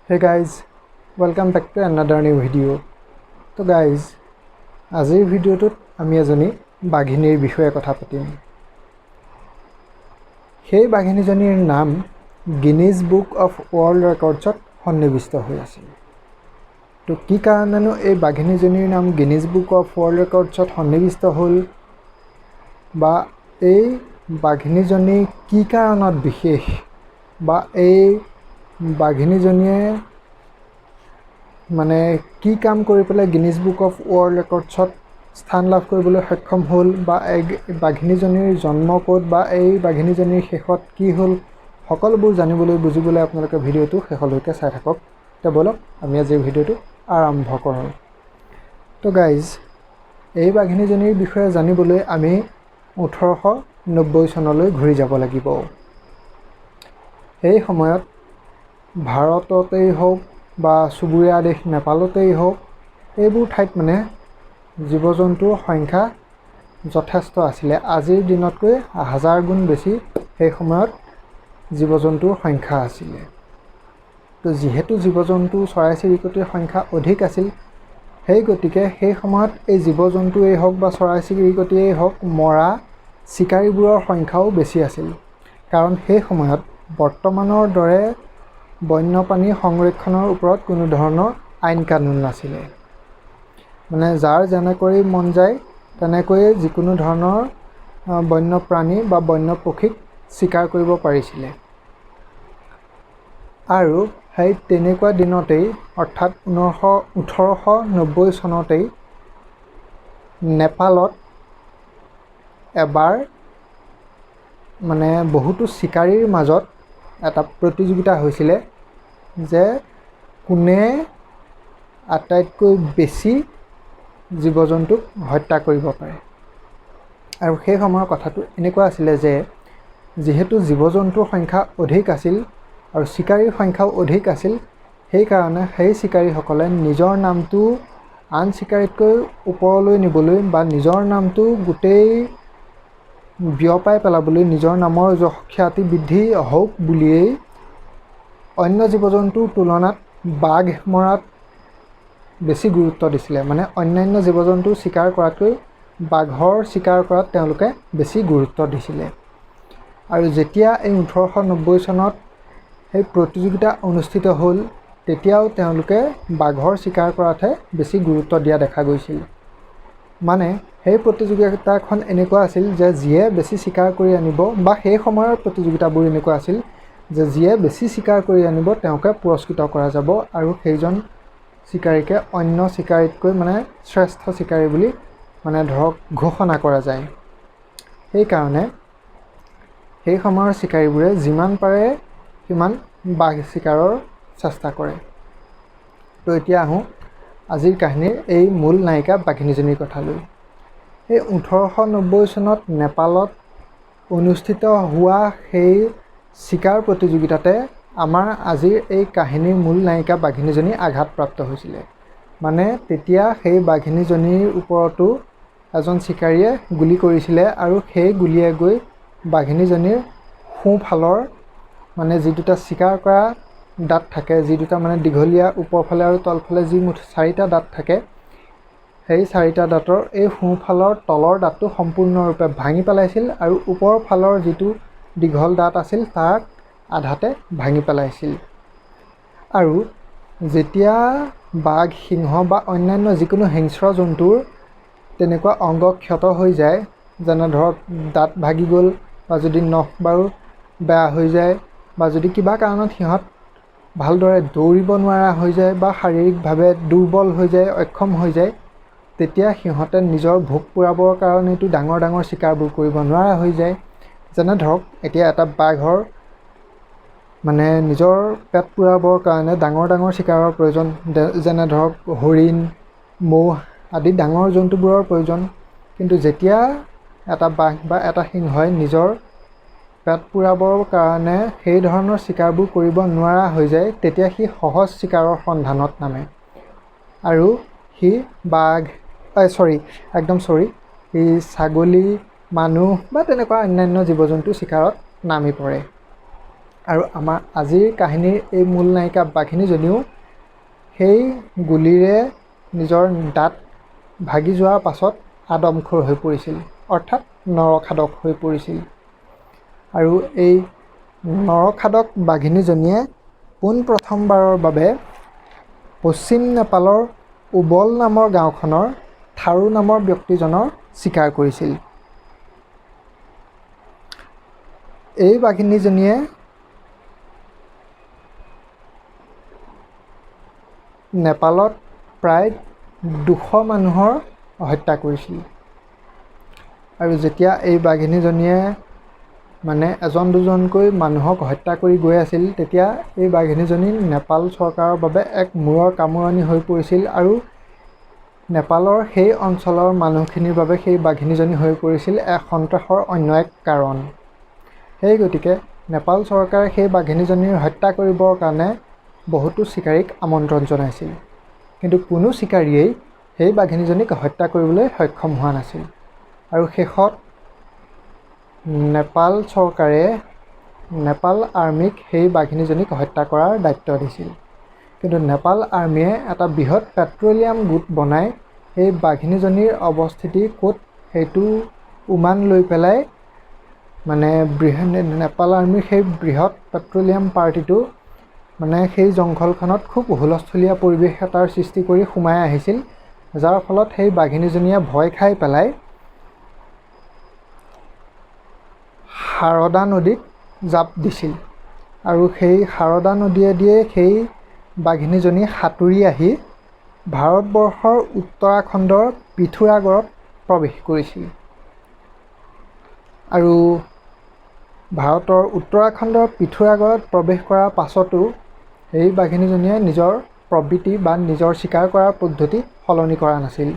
Hey guys, welcome back to another new video. So guys, আজিৰ ভিডিঅ'টোত আমি এজনী বাঘিনীৰ বিষয়ে কথা পাতিম। সেই বাঘিনীজনীৰ নাম গিনিজ বুক অফ ৱৰ্ল্ড ৰেকৰ্ডছত সন্নিৱিষ্ট হৈ আছিল। তো কি কাৰণেনো এই বাঘিনীজনীৰ নাম গিনিজ বুক অফ ৱৰ্ল্ড ৰেকৰ্ডছত সন্নিৱিষ্ট হ'ল বা এই বাঘিনীজনী কি কাৰণত বিশেষ বা এই বাঘিনীজনীয়ে মানে কি কাম কৰি পেলাই গিনিজ বুক অফ ৱৰ্ল্ড ৰেকৰ্ডছত স্থান লাভ কৰিবলৈ সক্ষম হ'ল বা এই বাঘিনীজনীৰ জন্ম ক'ত বা এই বাঘিনীজনীৰ শেষত কি হ'ল সকলোবোৰ জানিবলৈ বুজিবলৈ আপোনালোকে ভিডিঅ'টো শেষলৈকে চাই থাকক। তো বলক আমি আজি ভিডিঅ'টো আৰম্ভ কৰোঁ। তো গাইজ, এই বাঘিনীজনীৰ বিষয়ে জানিবলৈ আমি 1890 চনলৈ ঘূৰি যাব লাগিব। সেই সময়ত ভাৰততেই হওক বা চুবুৰীয়া দেশ নেপালতেই হওক, এইবোৰ ঠাইত মানে জীৱ জন্তুৰ সংখ্যা যথেষ্ট আছিলে। আজিৰ দিনতকৈ 1000 গুণ বেছি সেই সময়ত জীৱ জন্তুৰ সংখ্যা আছিলে। তো যিহেতু জীৱ জন্তু চৰাই চিৰিকটিৰ সংখ্যা অধিক আছিল, সেই গতিকে সেই সময়ত এই জীৱ জন্তুৱেই হওক বা চৰাই চিৰিকটিয়েই হওক মৰা চিকাৰীবোৰৰ সংখ্যাও বেছি আছিল। কাৰণ সেই সময়ত বৰ্তমানৰ দৰে বন্যপ্ৰাণী সংৰক্ষণৰ ওপৰত কোনো ধৰণৰ আইন কানুন নাছিলে। মানে যাৰ যেনেকৈ মন যায় তেনেকৈয়ে যিকোনো ধৰণৰ বন্যপ্ৰাণী বা বন্য পক্ষীক চিকাৰ কৰিব পাৰিছিলে। আৰু সেই তেনেকুৱা দিনতেই অৰ্থাৎ 1890 চনতেই নেপালত এবাৰ মানে বহুতো চিকাৰীৰ মাজত এটা প্ৰতিযোগিতা হৈছিলে যে কোনে আটাইতকৈ বেছি জীৱ জন্তুক হত্যা কৰিব পাৰে। আৰু সেই সময়ৰ কথাটো এনেকুৱা আছিলে যে যিহেতু জীৱ জন্তুৰ সংখ্যা অধিক আছিল আৰু চিকাৰীৰ সংখ্যাও অধিক আছিল, সেইকাৰণে সেই চিকাৰীসকলে নিজৰ নামটো আন চিকাৰীতকৈ ওপৰলৈ নিবলৈ বা নিজৰ নামটো গোটেই বিয়পাই পেলাবলৈ, নিজৰ নামৰ খ্যাতি বৃদ্ধি হওক বুলিয়েই অন্য জীৱ জন্তুৰ তুলনাত বাঘ মৰাত বেছি গুৰুত্ব দিছিলে। মানে অন্যান্য জীৱ জন্তু চিকাৰ কৰাতকৈ বাঘৰ চিকাৰ কৰাত তেওঁলোকে বেছি গুৰুত্ব দিছিলে। আৰু যেতিয়া এই 1890 চনত সেই প্ৰতিযোগিতা অনুষ্ঠিত হ'ল, তেতিয়াও তেওঁলোকে বাঘৰ চিকাৰ কৰাতহে বেছি গুৰুত্ব দিয়া দেখা গৈছিল। মানে সেই প্ৰতিযোগিতাখন এনেকুৱা আছিল যে যিয়ে বেছি চিকাৰ কৰি আনিব, বা সেই সময়ৰ প্ৰতিযোগিতাবোৰ এনেকুৱা আছিল যে যিয়ে বেছি চিকাৰ কৰি আনিব তেওঁকে পুৰস্কৃত কৰা যাব আৰু সেইজন চিকাৰীকে অন্য চিকাৰীতকৈ মানে শ্ৰেষ্ঠ চিকাৰী বুলি মানে ধৰক ঘোষণা কৰা যায়। সেইকাৰণে সেই সময়ৰ চিকাৰীবোৰে যিমান পাৰে সিমান বাঘ চিকাৰৰ চেষ্টা কৰে। তো এতিয়া আহোঁ আজিৰ কাহিনীৰ এই মূল নায়িকা বাঘিনীজনীৰ কথালৈ। এই 1890 চনত নেপালত অনুষ্ঠিত হোৱা সেই চিকাৰ প্ৰতিযোগিতাতে আমাৰ আজিৰ এই কাহিনীৰ মূল নায়িকা বাঘিনীজনী আঘাতপ্ৰাপ্ত হৈছিলে। মানে তেতিয়া সেই বাঘিনীজনীৰ ওপৰতো এজন চিকাৰীয়ে গুলি কৰিছিলে আৰু সেই গুলীয়ে গৈ বাঘিনীজনীৰ সোঁফালৰ মানে যি দুটা চিকাৰ কৰা দাঁত থাকে, যি দুটা মানে দীঘলীয়া ওপৰফালে আৰু তলফালে যি মুঠ 4টা দাঁত থাকে, সেই 4টা দাঁতৰ এই সোঁফালৰ তলৰ দাঁতটো সম্পূৰ্ণৰূপে ভাঙি পেলাইছিল আৰু ওপৰৰ ফালৰ যিটো দীঘল দাঁত আছিল তাক আধাতে ভাঙি পেলাইছিল। আৰু যেতিয়া বাঘ, সিংহ বা অন্যান্য যিকোনো হিংস্ৰ জন্তুৰ তেনেকুৱা অংগ ক্ষত হৈ যায়, যেনে ধৰক দাঁত ভাগি গ'ল বা যদি নখ বাৰু বেয়া হৈ যায় বা যদি কিবা কাৰণত সিহঁত ভালদৰে দৌৰিব নোৱাৰা হৈ যায় বা শাৰীৰিকভাৱে দুৰ্বল হৈ যায়, অক্ষম হৈ যায়, তেতিয়া সিহঁতে নিজৰ ভোক পূৰাবৰ কাৰণেতো ডাঙৰ ডাঙৰ চিকাৰবোৰ কৰিব নোৱাৰা হৈ যায়। যেনে ধৰক এতিয়া এটা বাঘৰ মানে নিজৰ পেট পূৰাবৰ কাৰণে ডাঙৰ ডাঙৰ চিকাৰৰ প্ৰয়োজন, যেনে ধৰক হৰিণ, ম'হ আদি ডাঙৰ জন্তুবোৰৰ প্ৰয়োজন। কিন্তু যেতিয়া এটা বাঘ বা এটা সিংহই নিজৰ পেট পূৰাবৰ কাৰণে সেই ধৰণৰ চিকাৰবোৰ কৰিব নোৱাৰা হৈ যায়, তেতিয়া সি সহজ চিকাৰৰ সন্ধানত নামে আৰু সি সি ছাগলী, মানুহ বা তেনেকুৱা অন্যান্য জীৱ জন্তু চিকাৰত নামি পৰে। আৰু আমাৰ আজিৰ কাহিনীৰ এই মূল নায়িকা বাঘিনীজনীও সেই গুলীৰে নিজৰ দাঁত ভাগি যোৱাৰ পাছত আদমখোৰ হৈ পৰিছিল, অৰ্থাৎ নৰখাদক হৈ পৰিছিল। আৰু এই নৰখাদক বাঘিনীজনীয়ে পোনপ্ৰথমবাৰৰ বাবে পশ্চিম নেপালৰ উবল নামৰ গাঁওখনৰ থাৰু নামৰ ব্যক্তিজনৰ চিকাৰ কৰিছিল। এই বাঘিনীজনীয়ে নেপালত প্ৰায় 200 মানুহৰ হত্যা কৰিছিল। আৰু যেতিয়া এই বাঘিনীজনীয়ে এজন দুজনকৈ মানুহক হত্যা কৰি গৈ আছিল, তেতিয়া এই বাঘিনীজনী নেপাল চৰকাৰৰ বাবে এক মূৰৰ কামোৰণি হৈ পৰিছিল আৰু নেপালৰ সেই অঞ্চলৰ মানুহখিনিৰ বাবে সেই বাঘিনীজনী হৈ পৰিছিল এক সন্ত্ৰাসৰ অন্য এক কাৰণ। সেই গতিকে নেপাল চৰকাৰে সেই বাঘিনীজনীৰ হত্যা কৰিবৰ কাৰণে বহুতো চিকাৰীক আমন্ত্ৰণ জনাইছিল, কিন্তু কোনো চিকাৰীয়েই সেই বাঘিনীজনীক হত্যা কৰিবলৈ সক্ষম হোৱা নাছিল। আৰু শেষত নেপাল চৰকাৰে নেপাল আৰ্মীক সেই বাঘিনীজনীক হত্যা কৰাৰ দায়িত্ব দিছিল। কিন্তু নেপাল আৰ্মীয়ে এটা বৃহৎ পেট্ৰলিয়াম গোট বনাই সেই বাঘিনীজনীৰ অৱস্থিতি ক'ত সেইটো উমান লৈ পেলাই নেপাল আৰ্মীৰ সেই বৃহৎ পেট্ৰলিয়াম পাৰ্টিটো সেই জংঘলখনত খুব হুলস্থুলীয়া পৰিৱেশ এটাৰ সৃষ্টি কৰি সোমাই আহিছিল, যাৰ ফলত সেই বাঘিনীজনীয়ে ভয় খাই পেলাই শাৰদা নদীত জাপ দিছিল। আৰু সেই শাৰদা নদীয়েদিয়ে সেই বাঘিনীজনী সাঁতুৰি আহি ভাৰতবৰ্ষৰ উত্তৰাখণ্ডৰ পিথোৰাগড়ত প্ৰৱেশ কৰিছিল। আৰু ভাৰতৰ উত্তৰাখণ্ডৰ পিথোৰাগড়ত প্ৰৱেশ কৰাৰ পাছতো এই বাঘিনীজনীয়ে নিজৰ প্ৰবৃত্তি বা নিজৰ চিকাৰ কৰাৰ পদ্ধতি সলনি কৰা নাছিল।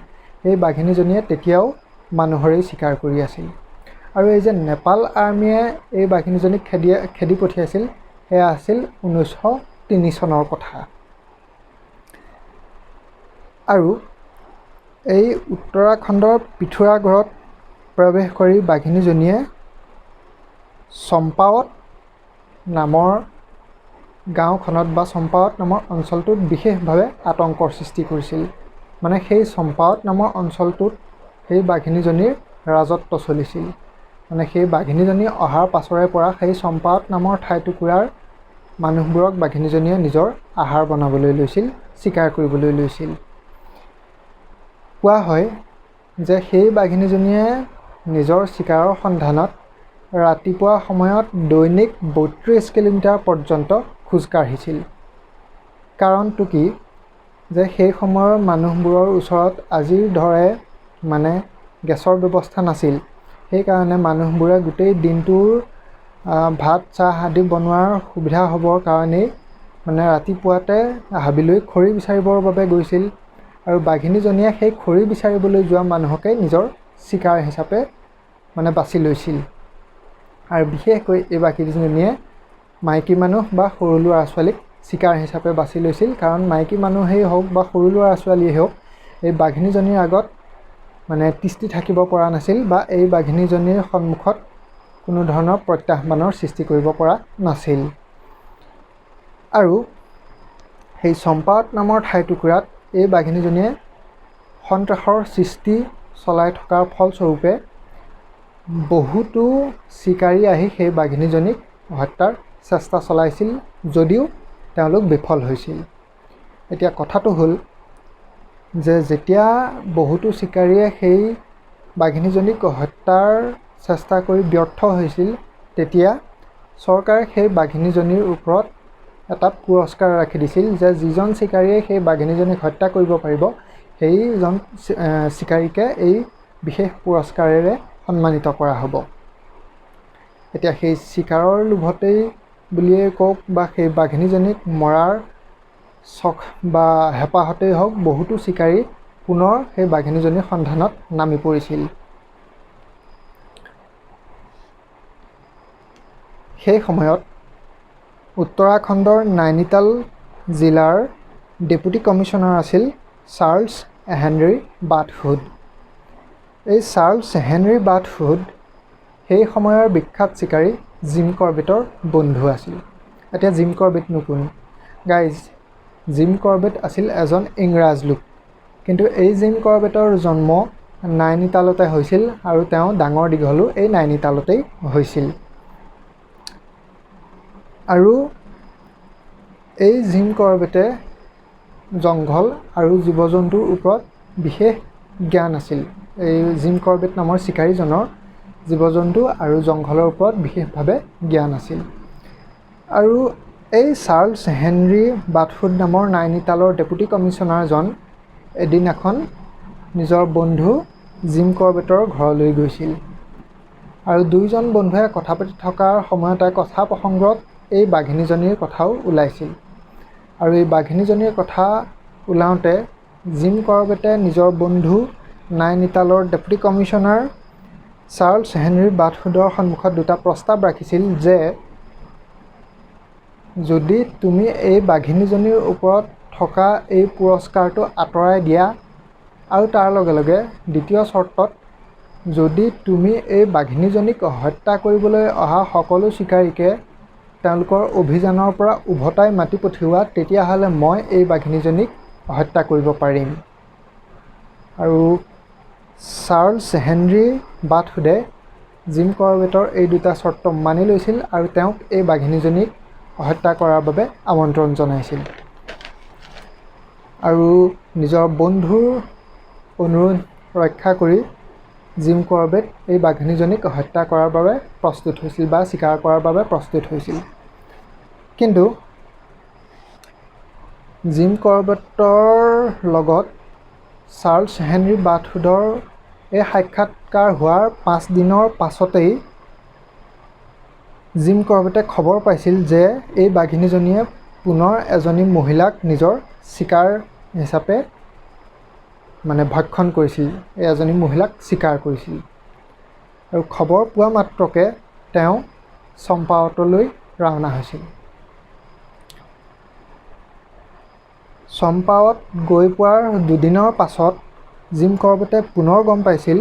এই বাঘিনীজনীয়ে তেতিয়াও মানুহৰেই চিকাৰ কৰি আছিল। আৰু এই যে নেপাল আৰ্মীয়ে এই বাঘিনীজনীক খেদি পঠিয়াইছিল, সেয়া আছিল 1903 চনৰ কথা। আৰু এই উত্তৰাখণ্ডৰ পিথোৰাগড়ত প্ৰৱেশ কৰি বাঘিনীজনীয়ে চম্পাৱত নামৰ গাঁওখনত বা চম্পাৱত নামৰ অঞ্চলটোত বিশেষভাৱে আতংকৰ সৃষ্টি কৰিছিল। সেই চম্পাৱত নামৰ অঞ্চলটোত সেই বাঘিনীজনীৰ ৰাজত্ব চলিছিল। সেই বাঘিনীজনী অহাৰ পাছৰে পৰা সেই চম্পাৱত নামৰ ঠাইটুকুৰাৰ মানুহবোৰক বাঘিনীজনীয়ে নিজৰ আহাৰ বনাবলৈ লৈছিল, চিকাৰ কৰিবলৈ লৈছিল। কোৱা হয় যে সেই বাঘিনীজনীয়ে নিজৰ চিকাৰৰ সন্ধানত ৰাতিপুৱা সময়ত দৈনিক 32 কিলোমিটাৰ পৰ্যন্ত খোজ কাঢ়িছিল। কাৰণটো কি যে সেই সময়ৰ মানুহবোৰৰ ওচৰত আজিৰ দৰে গেছৰ ব্যৱস্থা নাছিল। সেইকাৰণে মানুহবোৰে গোটেই দিনটোৰ ভাত চাহ আদি বনোৱাৰ সুবিধা হ'বৰ কাৰণেই ৰাতিপুৱাতে হাবিলৈ খৰি বিচাৰিবৰ বাবে গৈছিল। আৰু বাঘিনীজনীয়ে সেই খৰি বিচাৰিবলৈ যোৱা মানুহকে নিজৰ চিকাৰ হিচাপে বাছি লৈছিল। আৰু বিশেষকৈ এই বাঘিনীজনীয়ে মাইকী মানুহ বা সৰু ল'ৰা ছোৱালীক চিকাৰ হিচাপে বাছি লৈছিল, কাৰণ মাইকী মানুহেই হওক বা সৰু ল'ৰা ছোৱালীয়েই হওক এই বাঘিনীজনীৰ আগত তিষ্ঠি থাকিব পৰা নাছিল বা এই বাঘিনীজনীৰ সন্মুখত কোনো ধৰণৰ প্ৰত্যাহ্বানৰ সৃষ্টি কৰিব পৰা নাছিল। আৰু সেই চম্পাৱত নামৰ ঠাইটুকুৰাত এই বাঘিনীজনীয়ে সন্ত্ৰাসৰ সৃষ্টি চলাই থকাৰ ফলস্বৰূপে বহুতো চিকাৰী আহি সেই বাঘিনীজনীক হত্যাৰ চেষ্টা চলাইছিল, যদিও তেওঁলোক বিফল হৈছিল। এতিয়া কথাটো হ'ল যে যেতিয়া বহুতো চিকাৰীয়ে সেই বাঘিনীজনীক হত্যাৰ চেষ্টা কৰি ব্যৰ্থ হৈছিল, তেতিয়া চৰকাৰে সেই বাঘিনীজনীৰ ওপৰত এটা পুৰস্কাৰ ৰাখি দিছিল যে যিজন চিকাৰীয়ে সেই বাঘিনীজনীক হত্যা কৰিব পাৰিব, সেইজন চিকাৰীকে এই বিশেষ পুৰস্কাৰেৰে সন্মানিত কৰা হ'ব। এতিয়া সেই চিকাৰৰ লোভতেই বুলিয়েই কওক বা সেই বাঘিনীজনীক মৰাৰ চখ বা হেঁপাহতেই হওক, বহুতো চিকাৰী পুনৰ সেই বাঘিনীজনীৰ সন্ধানত নামি পৰিছিল। সেই সময়ত উত্তৰাখণ্ডৰ নাইনিতাল জিলাৰ ডেপুটি কমিশ্যনাৰ আছিল চাৰ্লছ হেনৰী বাৰ্থহুড। এই চাৰ্লছ হেনৰী বাৰ্থহুড সেই সময়ৰ বিখ্যাত চিকাৰী জিম কৰবেটৰ বন্ধু আছিল। এতিয়া জিম কৰবেটনো কোন? গাইজ, জিম কৰবেট আছিল এজন ইংৰাজ লোক, কিন্তু এই জিম কৰবেটৰ জন্ম নাইনিতালতে হৈছিল আৰু তেওঁ ডাঙৰ দীঘলো এই নাইনিতালতেই হৈছিল। আৰু এই জিম কৰবেটে জংঘল আৰু জীৱ জন্তুৰ ওপৰত বিশেষ জ্ঞান আছিল। এই জিম কৰবেট নামৰ চিকাৰীজনৰ জীৱ জন্তু আৰু জংঘলৰ ওপৰত বিশেষভাৱে জ্ঞান আছিল। আৰু এই চাৰ্লছ হেনৰী বাটফুট নামৰ নাইনিতালৰ ডেপুটি কমিশ্যনাৰজন এদিনাখন নিজৰ বন্ধু জিম কৰবেটৰ ঘৰলৈ গৈছিল। আৰু দুয়োজন বন্ধুৱে কথা পাতি থকাৰ সময়তে কথা প্ৰসংগত এই বাঘিনীজনীৰ কথাও ওলাইছিল। আৰু এই বাঘিনীজনীৰ কথা ওলাওঁতে জিম কৰবেটে নিজৰ বন্ধু নাইনিতালৰ ডেপুটি কমিশ্যনাৰ চাৰ্লছ হেনৰী বাটফুটৰ সন্মুখত দুটা প্ৰস্তাৱ ৰাখিছিল যে যদি তুমি এই বাঘিনীজনীৰ ওপৰত থকা এই পুৰস্কাৰটো আঁতৰাই দিয়া আৰু তাৰ লগে লগে দ্বিতীয় চৰ্তত যদি তুমি এই বাঘিনীজনীক হত্যা কৰিবলৈ অহা সকলো চিকাৰীকে তেওঁলোকৰ অভিযানৰ পৰা উভতাই মাতি পঠিওৱা, তেতিয়াহ'লে মই এই বাঘিনীজনীক হত্যা কৰিব পাৰিম। আৰু চাৰ্লছ হেনৰী বাটফুটে জিম কৰবেটৰ এই দুটা চৰ্ত মানি লৈছিল আৰু তেওঁক এই বাঘিনীজনীক হত্যা কৰাৰ বাবে আমন্ত্ৰণ জনাইছিল। আৰু নিজৰ বন্ধুৰ অনুৰোধ ৰক্ষা কৰি জিম কৰবেট এই বাঘিনীজনীক হত্যা কৰাৰ বাবে প্ৰস্তুত হৈছিল বা চিকাৰ কৰাৰ বাবে প্ৰস্তুত হৈছিল। কিন্তু জিম কৰবেটৰ লগত চাৰ্লছ হেনৰী বাটফুটৰ এই সাক্ষাৎকাৰ হোৱাৰ 5 দিনৰ পাছতেই জিম কৰবেটে খবৰ পাইছিল যে এই বাঘিনীজনীয়ে পুনৰ এজনী মহিলাক নিজৰ চিকাৰ হিচাপে ভক্ষণ কৰিছিল, এজনী মহিলাক চিকাৰ কৰিছিল। আৰু খবৰ পোৱা মাত্ৰকে তেওঁ চম্পাৱতলৈ ৰাওনা হৈছিল। চম্পাৱত গৈ পোৱাৰ দুদিনৰ পাছত জিম কৰবেটে পুনৰ গম পাইছিল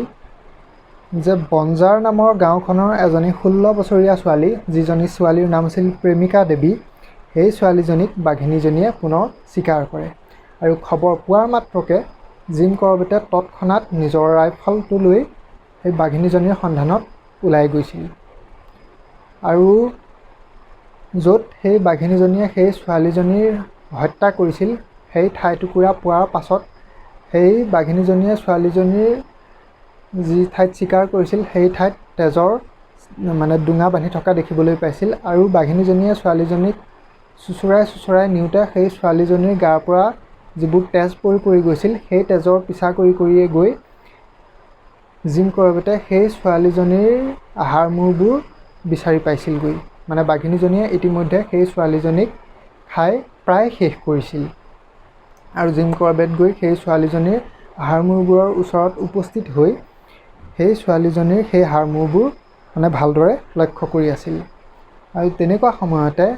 যে বঞ্জাৰ নামৰ গাঁওখনৰ এজনী 16 বছৰীয়া ছোৱালী, যিজনী ছোৱালীৰ নাম আছিল প্ৰেমিকা দেৱী, সেই ছোৱালীজনীক বাঘিনীজনীয়ে পুনৰ চিকাৰ কৰে। আৰু খবৰ পোৱাৰ মাত্ৰকে জিম কৰবেটে তৎক্ষণাত নিজৰ ৰাইফলটো লৈ সেই বাঘিনীজনীৰ সন্ধানত ওলাই গৈছিল। আৰু য'ত সেই বাঘিনীজনীয়ে সেই ছোৱালীজনীৰ হত্যা কৰিছিল, সেই ঠাইটুকুৰা পোৱাৰ পাছত সেই বাঘিনীজনীয়ে ছোৱালীজনীৰ যি ঠাইত চিকাৰ কৰিছিল সেই ঠাইত তেজৰ ডুঙা বান্ধি থকা দেখিবলৈ পাইছিল। আৰু বাঘিনীজনীয়ে ছোৱালীজনীক চুচুৰাই নিওঁতে সেই ছোৱালীজনীৰ গাৰ পৰা যিবোৰ তেজ পৰি গৈছিল, সেই তেজৰ পিছা কৰিয়ে গৈ জিম কৰবেটে সেই ছোৱালীজনীৰ হাড়মূৰবোৰ বিচাৰি পাইছিলগৈ। বাঘিনীজনীয়ে ইতিমধ্যে সেই ছোৱালীজনীক খাই প্ৰায় শেষ কৰিছিল। আৰু জিম কৰবেট গৈ সেই ছোৱালীজনীৰ হাড়মূৰবোৰৰ ওচৰত উপস্থিত হৈ সেই ছোৱালীজনীৰ সেই হাড়মূৰবোৰ ভালদৰে লক্ষ্য কৰি আছিল। আৰু তেনেকুৱা সময়তে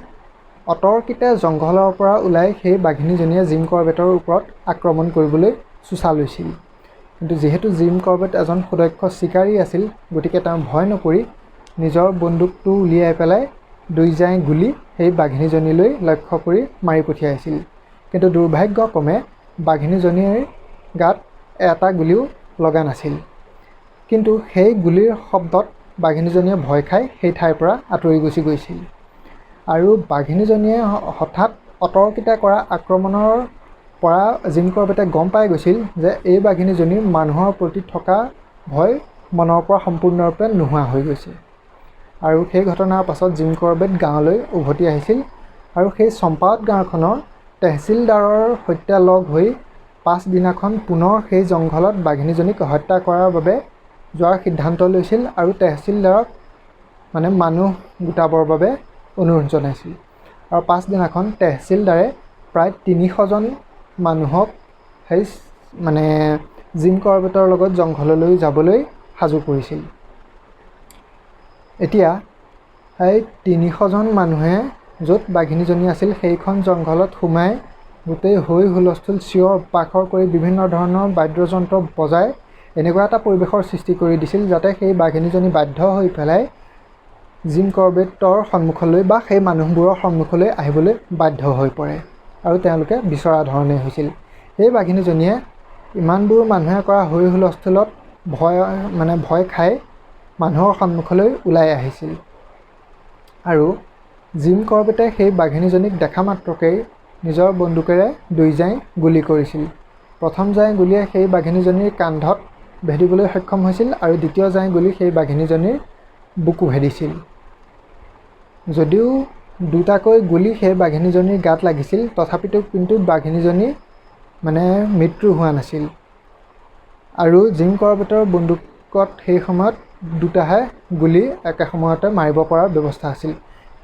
অতৰ্কিতে জংঘলৰ পৰা ওলাই সেই বাঘিনীজনীয়ে জিম কৰবেটৰ ওপৰত আক্ৰমণ কৰিবলৈ চোচা লৈছিল। কিন্তু যিহেতু জিম কৰবেট এজন সুদক্ষ চিকাৰী আছিল, গতিকে তেওঁ ভয় নকৰি নিজৰ বন্দুকটো উলিয়াই পেলাই দুইজাই গুলী সেই বাঘিনীজনীলৈ লক্ষ্য কৰি মাৰি পঠিয়াইছিল। কিন্তু দুৰ্ভাগ্যক্ৰমে বাঘিনীজনীৰ গাত এটা গুলীও লগা নাছিল। কিন্তু সেই গুলীৰ শব্দত বাঘিনীজনীয়ে ভয় খাই সেই ঠাইৰ পৰা আঁতৰি গুচি গৈছিল। আৰু বাঘিনীজনীয়ে হঠাৎ অতৰ্কিতে কৰা আক্ৰমণৰ পৰা জিম কৰবেটে গম পাই গৈছিল যে এই বাঘিনীজনীৰ মানুহৰ প্ৰতি থকা ভয় মনৰ পৰা সম্পূৰ্ণৰূপে নোহোৱা হৈ গৈছে। আৰু সেই ঘটনাৰ পাছত জিম কৰবেট গাঁৱলৈ উভতি আহিছিল আৰু সেই চম্পাৱত গাঁওখনৰ তেহচিলদাৰৰ সৈতে লগ হৈ পাছদিনাখন পুনৰ সেই জংঘলত বাঘিনীজনীক হত্যা কৰাৰ বাবে যোৱাৰ সিদ্ধান্ত লৈছিল আৰু তেহচিলদাৰক মানুহ গোটাবৰ বাবে অনুৰোধ জনাইছিল। আৰু পাছদিনাখন তেহচিলদাৰে প্ৰায় 300জন মানুহক সেই জিম কৰবেটৰ লগত জংঘললৈ যাবলৈ সাজু কৰিছিল। এতিয়া এই 300জন মানুহে য'ত বাঘিনীজনী আছিল সেইখন জংঘলত সোমাই গোটেই হৈ হুলস্থুল চিঞৰ বাখৰ কৰি বিভিন্ন ধৰণৰ বাদ্যযন্ত্ৰ বজাই এনেকুৱা এটা পৰিৱেশৰ সৃষ্টি কৰি দিছিল যাতে সেই বাঘিনীজনী বাধ্য হৈ পেলাই জিম কৰবেটৰ সন্মুখলৈ বা সেই মানুহবোৰৰ সন্মুখলৈ আহিবলৈ বাধ্য হৈ পৰে আৰু তেওঁলোকে বিচৰা ধৰণে হৈছিল। এই বাঘিনীজনীয়ে ইমানবোৰ মানুহে কৰা হৈ হুলস্থুলত ভয় খাই মানুহৰ সন্মুখলৈ ওলাই আহিছিল আৰু জিম কৰবেটে সেই বাঘিনীজনীক দেখা মাত্ৰকেই নিজৰ বন্দুকেৰে 2 জাঁই গুলি কৰিছিল। প্ৰথম জাঁই গুলীয়ে সেই বাঘিনীজনীৰ কান্ধত ভেদিবলৈ সক্ষম হৈছিল আৰু দ্বিতীয় জাঁই গুলি সেই বাঘিনীজনীৰ বুকু ভেদিছিল। যদিও দুটাকৈ গুলি সেই বাঘিনীজনীৰ গাত লাগিছিল, তথাপিতো কিন্তু বাঘিনীজনী মৃত্যু হোৱা নাছিল আৰু জিম কৰবেটৰ বন্দুকত সেই সময়ত দুটাহে গুলি একে সময়তে মাৰিব পৰাৰ ব্যৱস্থা আছিল।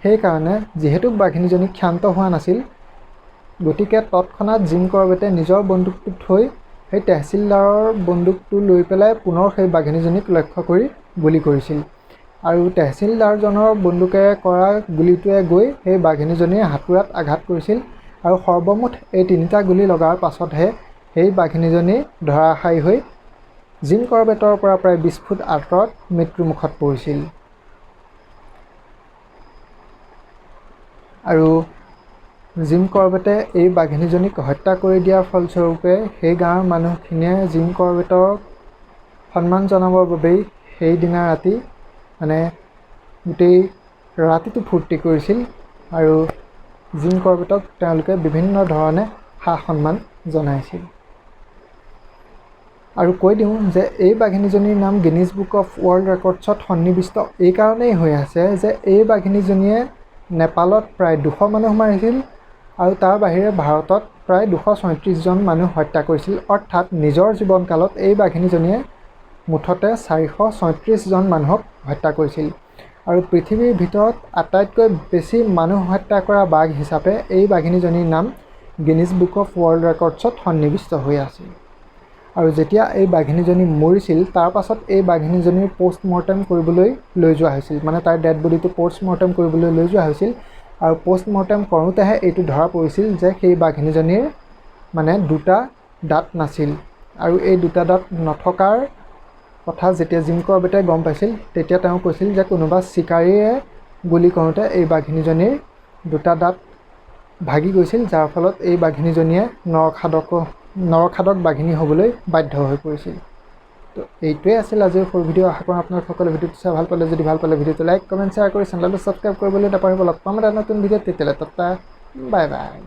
সেইকাৰণে যিহেতু বাঘিনীজনী ক্ষান্ত হোৱা নাছিল, গতিকে তৎক্ষণাত জিম কৰবেটে নিজৰ বন্দুকটো থৈ সেই তেহচিলদাৰৰ বন্দুকটো লৈ পেলাই পুনৰ সেই বাঘিনীজনীক লক্ষ্য কৰি গুলি কৰিছিল আৰু তেহচিলদাৰজনৰ বন্দুকেৰে কৰা গুলিটোৱে গৈ সেই বাঘিনীজনীৰ হাতোৰাত আঘাত কৰিছিল আৰু সৰ্বমুঠ এই 3টা গুলি লগাৰ পাছতহে সেই বাঘিনীজনী ধৰাশায়ী হৈ জিম কৰবেটৰ পৰা প্ৰায় 20 ফুট আঁতৰত মৃত্যুমুখত পৰিছিল। আৰু জিম কৰবেটে এই বাঘিনীজনীক হত্যা কৰি দিয়াৰ ফলস্বৰূপে সেই গাঁৱৰ মানুহখিনিয়ে জিম কৰবেটক সন্মান জনাবৰ বাবেই সেইদিনা ৰাতি গোটেই ৰাতিটো ফূৰ্তি কৰিছিল আৰু জিম কৰবেটক তেওঁলোকে বিভিন্ন ধৰণে সা-সন্মান জনাইছিল। আৰু কৈ দিওঁ যে এই বাঘিনীজনীৰ নাম গিনিজ বুক অফ ৱৰ্ল্ড ৰেকৰ্ডছত সন্নিৱিষ্ট এই কাৰণেই হৈ আছে যে এই বাঘিনীজনীয়ে নেপালত প্ৰায় 200 মানুহ মাৰিছিল আৰু তাৰ বাহিৰে ভাৰতত প্ৰায় 236 জন মানুহ হত্যা কৰিছিল। অৰ্থাৎ নিজৰ জীৱনকালত এই বাঘিনীজনীয়ে মুঠতে 436 জন মানুহক হত্যা কৰিছিল আৰু পৃথিৱীৰ ভিতৰত আটাইতকৈ বেছি মানুহ হত্যা কৰা বাঘ হিচাপে এই বাঘিনীজনীৰ নাম গিনিজ বুক অফ ৱৰ্ল্ড ৰেকৰ্ডছত সন্নিৱিষ্ট হৈ আছে। আৰু যেতিয়া এই বাঘিনীজনী মৰিছিল, তাৰ পাছত এই বাঘিনীজনীৰ পোষ্টমৰ্টেম কৰিবলৈ লৈ যোৱা হৈছিল, তাইৰ ডেড বডিটো পোষ্টমৰ্টেম কৰিবলৈ লৈ যোৱা হৈছিল আৰু পোষ্টমৰ্টেম কৰোঁতেহে এইটো ধৰা পৰিছিল যে সেই বাঘিনীজনীৰ 2টা দাঁত নাছিল আৰু এই 2টা দাঁত নথকাৰ কথা যেতিয়া জিম কৰবেটে গম পাইছিল, তেতিয়া তেওঁ কৈছিল যে কোনোবা চিকাৰীয়ে গুলি কৰোঁতে এই বাঘিনীজনীৰ 2টা দাঁত ভাগি গৈছিল, যাৰ ফলত এই বাঘিনীজনীয়ে নৰখাদক বাঘিনী হ'বলৈ বাধ্য হৈ পৰিছিল। তো এইটোৱে আছিল আজিৰ সৰু ভিডিঅ'। আশা কৰোঁ আপোনালোক সকলে ভিডিঅ'টো চাই ভাল পালে। যদি ভাল পালে ভিডিঅ'টো লাইক, কমেণ্ট, শ্বেয়াৰ কৰি চেনেলটো ছাবস্ক্ৰাইব কৰিবলৈ নাপাহৰিব। লগ পাম এটা নতুন ভিডিঅ'ত, তেতিয়ালৈ বাই বাই।